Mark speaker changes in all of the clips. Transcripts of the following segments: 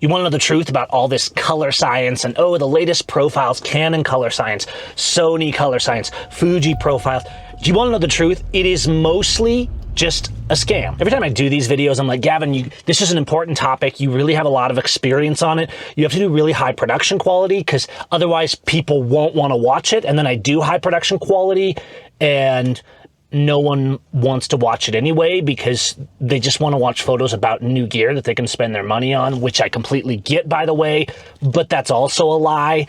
Speaker 1: You want to know the truth about all this color science and, oh, the latest profiles, Canon color science, Sony color science, Fuji profiles. Do you want to know the truth? It is mostly just a scam. Every time I do these videos, I'm like, Gavin, this is an important topic. You really have a lot of experience on it. You have to do really high production quality because otherwise people won't want to watch it. And then I do high production quality and no one wants to watch it anyway because they just want to watch photos about new gear that they can spend their money on, which I completely get, by the way, but that's also a lie.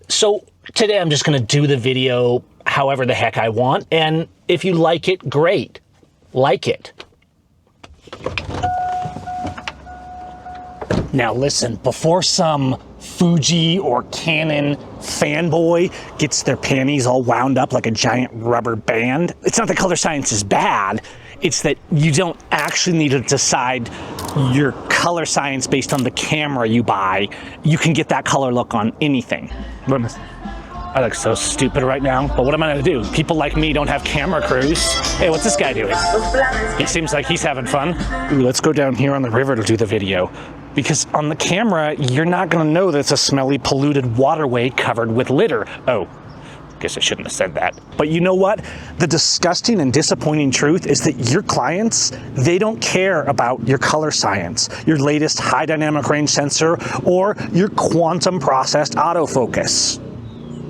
Speaker 1: So today I'm just going to do the video however the heck I want. And if you like it, great. Like it. Now listen, before some Fuji or Canon fanboy gets their panties all wound up like a giant rubber band, it's not that color science is bad, it's that you don't actually need to decide your color science based on the camera you buy. You can get that color look on anything. I look so stupid right now, but what am I gonna do? People like me don't have camera crews. Hey, what's this guy doing? It seems like he's having fun. Ooh, let's go down here on the river to do the video. Because on the camera, you're not gonna know that it's a smelly, polluted waterway covered with litter. Oh, guess I shouldn't have said that. But you know what? The disgusting and disappointing truth is that your clients, they don't care about your color science, your latest high dynamic range sensor, or your quantum processed autofocus.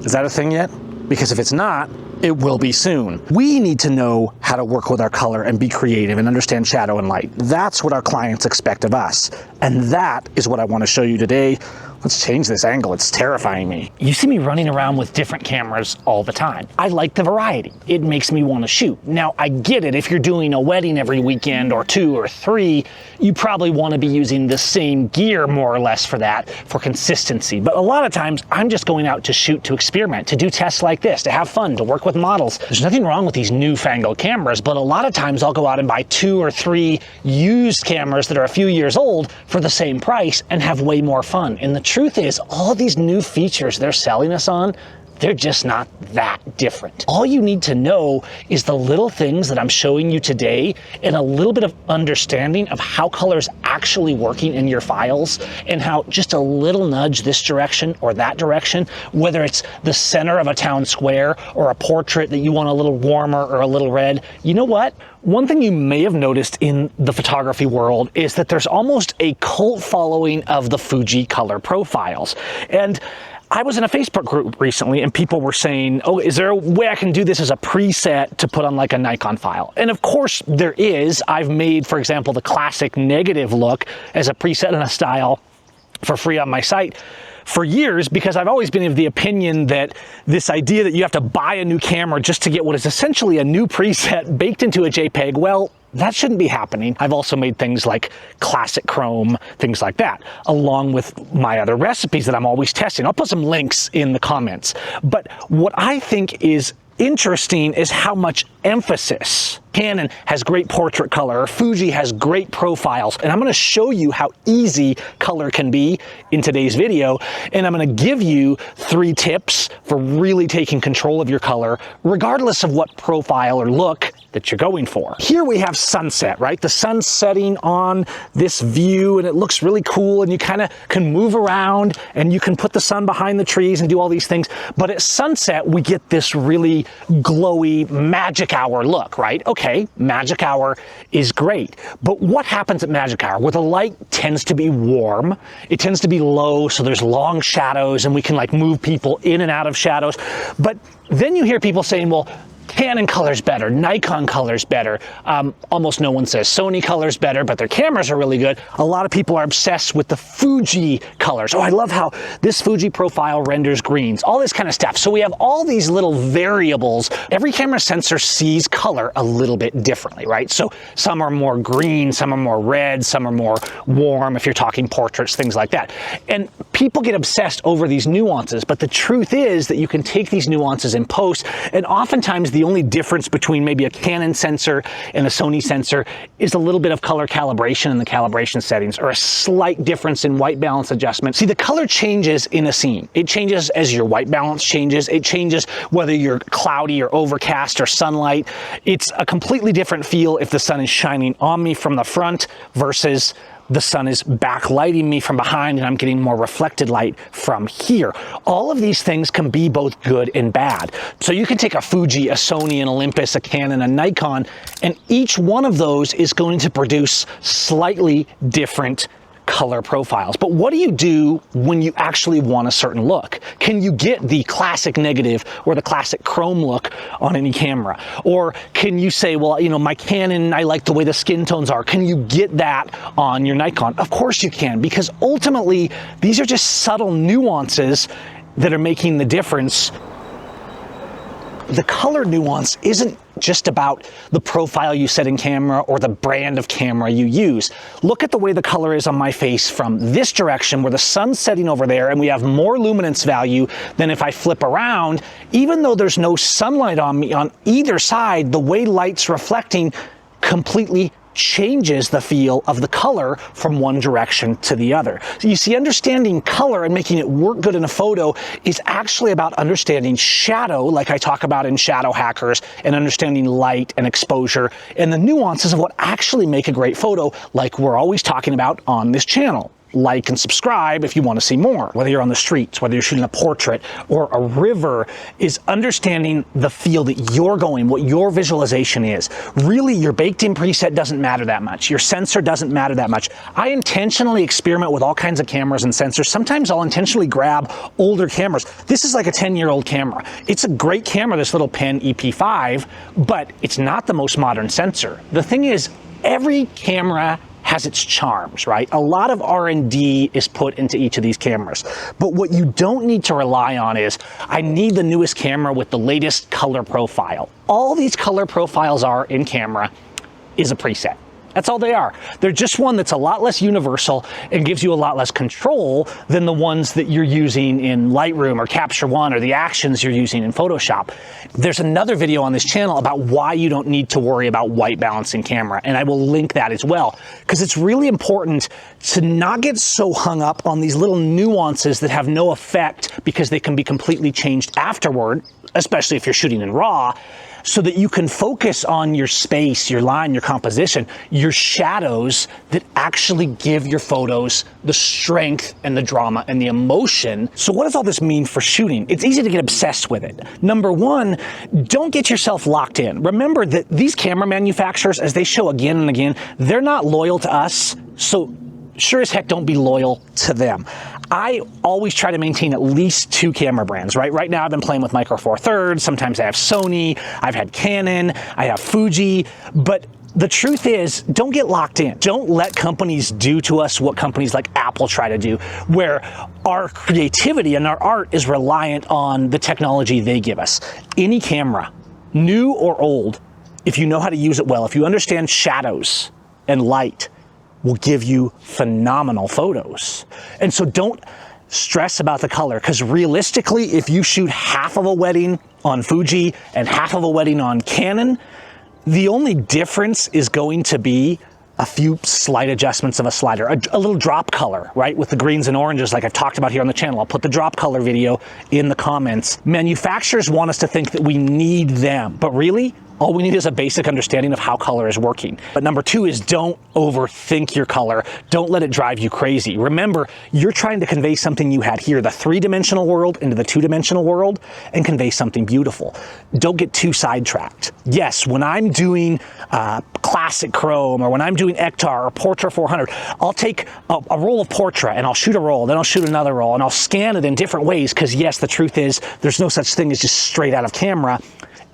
Speaker 1: Is that a thing yet? Because if it's not, it will be soon. We need to know how to work with our color and be creative and understand shadow and light. That's what our clients expect of us. And that is what I want to show you today. Let's change this angle, it's terrifying me. You see me running around with different cameras all the time. I like the variety. It makes me want to shoot. Now, I get it, if you're doing a wedding every weekend or 2 or 3, you probably want to be using the same gear more or less for that, for consistency. But a lot of times, I'm just going out to shoot, to experiment, to do tests like this, to have fun, to work with models. There's nothing wrong with these newfangled cameras, but a lot of times I'll go out and buy 2 or 3 used cameras that are a few years old for the same price and have way more fun. And the truth is, all these new features they're selling us on, they're just not that different. All you need to know is the little things that I'm showing you today and a little bit of understanding of how color is actually working in your files and how just a little nudge this direction or that direction, whether it's the center of a town square or a portrait that you want a little warmer or a little red. You know what? One thing you may have noticed in the photography world is that there's almost a cult following of the Fuji color profiles. And I was in a Facebook group recently and people were saying, oh, is there a way I can do this as a preset to put on like a Nikon file? And of course there is. I've made, for example, the classic negative look as a preset and a style for free on my site for years because I've always been of the opinion that this idea that you have to buy a new camera just to get what is essentially a new preset baked into a JPEG, well, that shouldn't be happening. I've also made things like classic chrome, things like that, along with my other recipes that I'm always testing. I'll put some links in the comments. But what I think is interesting is how much emphasis Canon has great portrait color, or Fuji has great profiles, and I'm going to show you how easy color can be in today's video, and I'm going to give you 3 tips for really taking control of your color, regardless of what profile or look that you're going for. Here we have sunset, right? The sun's setting on this view, and it looks really cool, and you kind of can move around, and you can put the sun behind the trees and do all these things, but at sunset, we get this really glowy magic hour look, right? Okay, magic hour is great, but what happens at magic hour? Well, the light tends to be warm, it tends to be low, so there's long shadows, and we can like move people in and out of shadows, but then you hear people saying, well, Canon color's better, Nikon color's better. Almost no one says Sony color's better, but their cameras are really good. A lot of people are obsessed with the Fuji colors. Oh, I love how this Fuji profile renders greens, all this kind of stuff. So we have all these little variables. Every camera sensor sees color a little bit differently, right? So some are more green, some are more red, some are more warm, if you're talking portraits, things like that. And people get obsessed over these nuances, but the truth is that you can take these nuances in post, and oftentimes the only difference between maybe a Canon sensor and a Sony sensor is a little bit of color calibration in the calibration settings, or a slight difference in white balance adjustment. See, the color changes in a scene. It changes as your white balance changes. It changes whether you're cloudy or overcast or sunlight. It's a completely different feel if the sun is shining on me from the front versus the sun is backlighting me from behind and I'm getting more reflected light from here. All of these things can be both good and bad. So you can take a Fuji, a Sony, an Olympus, a Canon, a Nikon, and each one of those is going to produce slightly different color profiles. But what do you do when you actually want a certain look? Can you get the classic negative or the classic chrome look on any camera? Or can you say, well, you know, my Canon, I like the way the skin tones are. Can you get that on your Nikon? Of course you can, because ultimately these are just subtle nuances that are making the difference. The color nuance isn't just about the profile you set in camera or the brand of camera you use. Look at the way the color is on my face from this direction where the sun's setting over there and we have more luminance value than if I flip around. Even though there's no sunlight on me on either side, the way light's reflecting completely changes the feel of the color from one direction to the other. So you see, understanding color and making it work good in a photo is actually about understanding shadow, like I talk about in Shadow Hackers, and understanding light and exposure and the nuances of what actually make a great photo, like we're always talking about on this channel. Like and subscribe if you want to see more. Whether you're on the streets, whether you're shooting a portrait or a river, is understanding the feel that you're going, what your visualization is. Really, your baked-in preset doesn't matter that much. Your sensor doesn't matter that much. I intentionally experiment with all kinds of cameras and sensors. Sometimes I'll intentionally grab older cameras. This is like a 10-year-old camera. It's a great camera, this little Pen EP5, but it's not the most modern sensor. The thing is, every camera has its charms, right? A lot of R&D is put into each of these cameras. But what you don't need to rely on is, I need the newest camera with the latest color profile. All these color profiles are in camera is a preset. That's all they are. They're just one that's a lot less universal and gives you a lot less control than the ones that you're using in Lightroom or Capture One or the actions you're using in Photoshop. There's another video on this channel about why you don't need to worry about white balance in camera, and I will link that as well, because it's really important to not get so hung up on these little nuances that have no effect because they can be completely changed afterward, especially if you're shooting in RAW, so that you can focus on your space, your line, your composition, your shadows that actually give your photos the strength and the drama and the emotion. So what does all this mean for shooting? It's easy to get obsessed with it. Number one, don't get yourself locked in. Remember that these camera manufacturers, as they show again and again, they're not loyal to us, so sure as heck don't be loyal to them. I always try to maintain at least 2 camera brands, right? Right now I've been playing with Micro Four Thirds, sometimes I have Sony, I've had Canon, I have Fuji, but the truth is, don't get locked in. Don't let companies do to us what companies like Apple try to do, where our creativity and our art is reliant on the technology they give us. Any camera, new or old, if you know how to use it well, if you understand shadows and light, will give you phenomenal photos. And so don't stress about the color, because realistically, if you shoot half of a wedding on Fuji and half of a wedding on Canon, the only difference is going to be a few slight adjustments of a slider, a little drop color, right? With the greens and oranges, like I've talked about here on the channel. I'll put the drop color video in the comments. Manufacturers want us to think that we need them, but really, all we need is a basic understanding of how color is working. But number 2 is don't overthink your color. Don't let it drive you crazy. Remember, you're trying to convey something you had here, the 3-dimensional world into the 2-dimensional world, and convey something beautiful. Don't get too sidetracked. Yes, when I'm doing classic chrome, or when I'm doing Ektar or Portra 400, I'll take a roll of Portra and I'll shoot a roll, then I'll shoot another roll, and I'll scan it in different ways, because yes, the truth is, there's no such thing as just straight out of camera.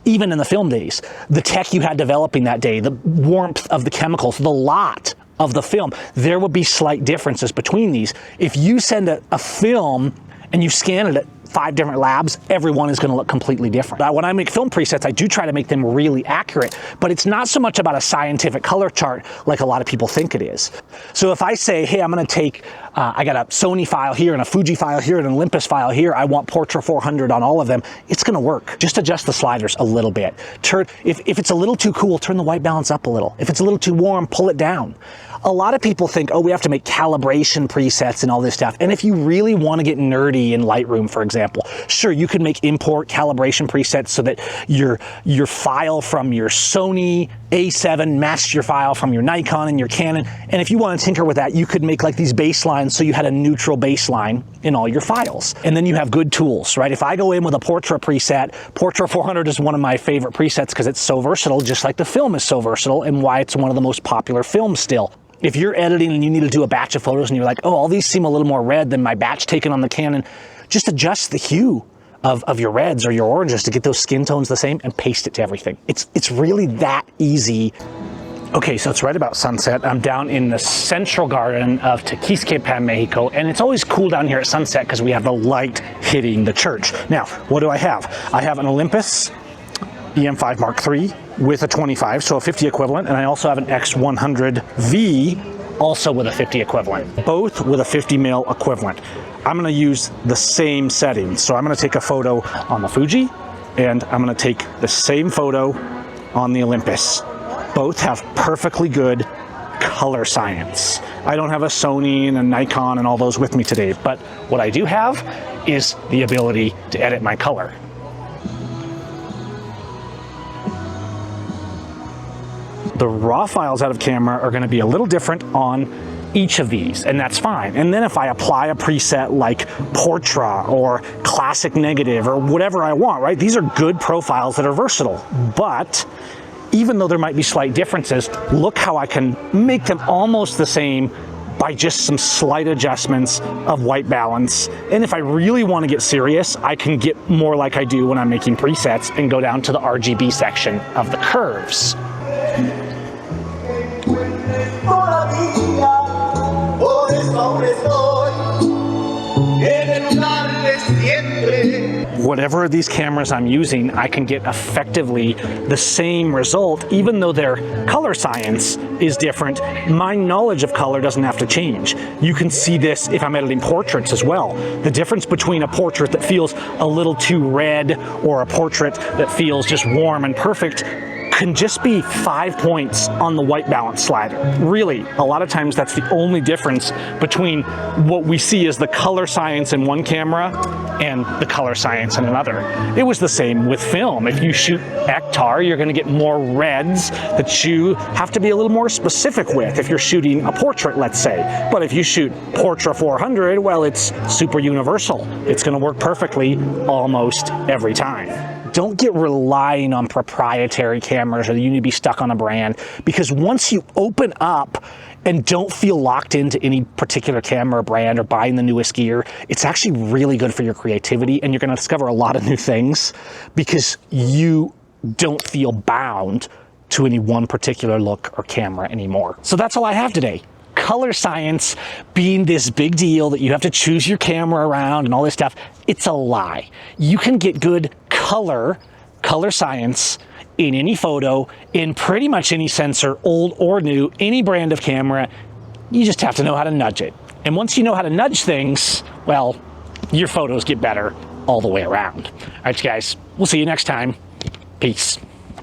Speaker 1: Even in the film days, the tech you had developing that day, the warmth of the chemicals, the lot of the film, there would be slight differences between these. If you send a film and you scan it at 5 different labs, every one is going to look completely different. When I make film presets, I do try to make them really accurate, but it's not so much about a scientific color chart like a lot of people think it is. So if I say, hey, I'm going to take, I got a Sony file here and a Fuji file here and an Olympus file here, I want Portra 400 on all of them, it's going to work. Just adjust the sliders a little bit. If it's a little too cool, turn the white balance up a little. If it's a little too warm, pull it down. A lot of people think, oh, we have to make calibration presets and all this stuff. And if you really want to get nerdy in Lightroom, for example, example. Sure, you can make import calibration presets so that your file from your Sony A7 matched your file from your Nikon and your Canon. And if you want to tinker with that, you could make like these baselines so you had a neutral baseline in all your files. And then you have good tools, right? If I go in with a Portra preset, Portra 400 is one of my favorite presets because it's so versatile, just like the film is so versatile, and why it's one of the most popular films still. If you're editing and you need to do a batch of photos and you're like, oh, all these seem a little more red than my batch taken on the Canon, just adjust the hue of your reds or your oranges to get those skin tones the same and paste it to everything. It's really that easy. Okay, so it's right about sunset. I'm down in the central garden of Tequisquiapan, Mexico, and it's always cool down here at sunset because we have the light hitting the church. Now, what do I have? I have an Olympus EM5 Mark III with a 25, so a 50 equivalent, and I also have an X100V, also with a 50 equivalent, both with a 50 mil equivalent. I'm gonna use the same settings. So I'm gonna take a photo on the Fuji, and I'm gonna take the same photo on the Olympus. Both have perfectly good color science. I don't have a Sony and a Nikon and all those with me today, but what I do have is the ability to edit my color. The raw files out of camera are going to be a little different on each of these, and that's fine. And then if I apply a preset like Portra or Classic Negative or whatever I want, right? These are good profiles that are versatile. But even though there might be slight differences, look how I can make them almost the same by just some slight adjustments of white balance. And if I really want to get serious, I can get more like I do when I'm making presets and go down to the RGB section of the curves. Whatever of these cameras I'm using, I can get effectively the same result, even though their color science is different. My knowledge of color doesn't have to change. You can see this if I'm editing portraits as well. The difference between a portrait that feels a little too red or a portrait that feels just warm and perfect can just be 5 points on the white balance slider. Really, a lot of times that's the only difference between what we see as the color science in one camera and the color science in another. It was the same with film. If you shoot Ektar, you're gonna get more reds that you have to be a little more specific with if you're shooting a portrait, let's say. But if you shoot Portra 400, well, it's super universal. It's gonna work perfectly almost every time. Don't get relying on proprietary cameras or you need to be stuck on a brand, because once you open up and don't feel locked into any particular camera or brand or buying the newest gear, it's actually really good for your creativity, and you're gonna discover a lot of new things because you don't feel bound to any one particular look or camera anymore. So that's all I have today. Color science being this big deal that you have to choose your camera around and all this stuff, it's a lie. You can get good color science in any photo, in pretty much any sensor, old or new, any brand of camera. You just have to know how to nudge it. And once you know how to nudge things, well, your photos get better all the way around. All right, guys, we'll see you next time. Peace.